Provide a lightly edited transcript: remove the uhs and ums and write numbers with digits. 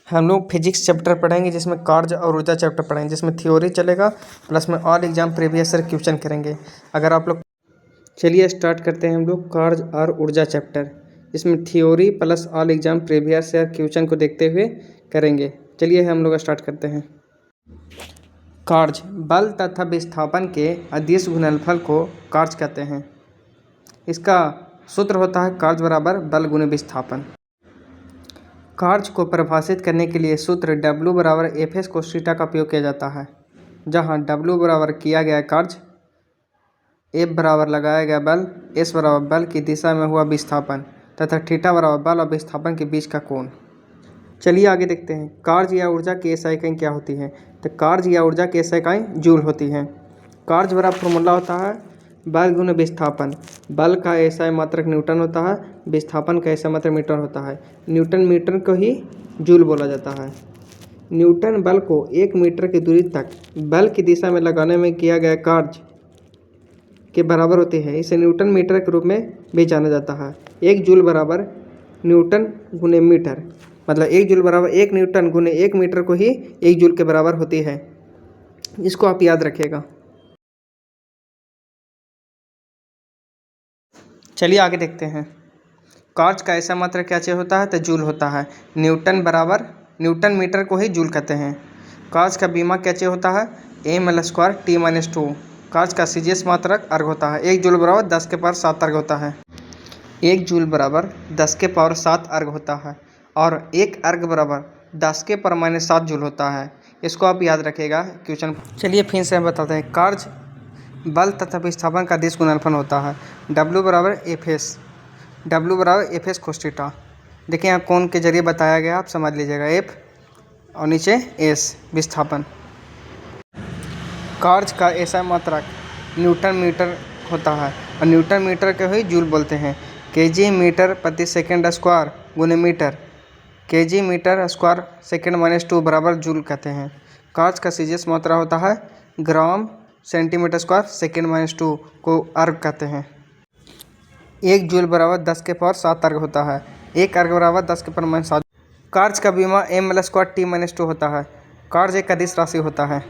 हम लोग physics chapter पढ़ेंगे जिसमें कार्य और ऊर्जा चैप्टर पढ़ेंगे, जिसमें थ्योरी चलेगा प्लस में all exam previous year question करेंगे। अगर आप लोग चलिए स्टार्ट करते हैं हम लोग कार्य और ऊर्जा चैप्टर, इसमें theory plus all exam previous year question को देखते हुए करेंगे। चलिए हम लोग स्टार्ट करते हैं। कार्य बल तथा विस्थापन के अदिश गुणनफल को कार्य कहते हैं। इसका सूत्र होता है कार्य बराबर बल गुणे विस्थापन। कार्य को परिभाषित करने के लिए सूत्र W बराबर एफ एस कोस थीटा का उपयोग किया जाता है, जहां W बराबर किया गया कार्य, F बराबर लगाया गया बल, S बराबर बल की दिशा में हुआ विस्थापन तथा थीटा बराबर बल और विस्थापन के बीच का कोण। चलिए आगे देखते हैं। कार्य या ऊर्जा की SI इकाई क्या होती है? तो कार्य या ऊर्जा की SI इकाई जूल होती है। कार्य बराबर फॉर्मूला होता है बल गुणे विस्थापन। बल का SI मात्रक न्यूटन होता है, विस्थापन का SI मात्रक मीटर होता है। न्यूटन मीटर को ही जूल बोला जाता है। न्यूटन बल को 1 मीटर की दूरी तक बल की दिशा में लगाने में किया गया कार्य के बराबर होती है। इसे न्यूटन मीटर के रूप में भी जाना जाता है। 1 जूल बराबर न्यूटन गुणे मीटर, मतलब 1 जूल बराबर 1 न्यूटन गुणे 1 मीटर को ही 1 जूल के बराबर होती है। इसको आप याद रखिएगा। चलिए आगे देखते हैं। कार्य का ऐसा मात्रक क्या चाहिए होता है? तो जूल होता है। न्यूटन बराबर न्यूटन मीटर को ही जूल कहते हैं। कार्य का बीमा क्या चाहिए होता है? ml² t-2। कार्य का CGS मात्रक अर्घ होता है। 1 जूल बराबर 10 के पावर 7 अर्घ होता है। 1 जूल बराबर 10 के पावर 7 अर्घ होता है और 1 अर्घ बराबर 10 के पावर -7 जूल होता है। इसको आप याद रखिएगा क्वेश्चन। चलिए फिर से हम बताते हैं। कार्य बल तथा विस्थापन का अदिश गुणनफल होता है। W बराबर एफ एस कोस थीटा। देखिए यहाँ कोण के जरिए बताया गया, आप समझ लीजिएगा। F और नीचे S विस्थापन। कार्य का SI मात्रक न्यूटन मीटर होता है और न्यूटन मीटर को ही जूल बोलते हैं। kg मीटर प्रति सेकंड स्क्वायर गुने metre, kg metre square second -2 बराबर जूल कहते हैं। कार्य का CGS मात्रा होता है ग्राम सेंटीमीटर स्क्वायर सेकंड -2 को अर्घ कहते हैं। 1 जूल बराबर 10 के पावर 7 अर्घ होता है। 1 अर्घ बराबर 10 के पावर -7। कार्य का बीमा ml² t-2 होता है। कार्य एक अदिश राशि होता है।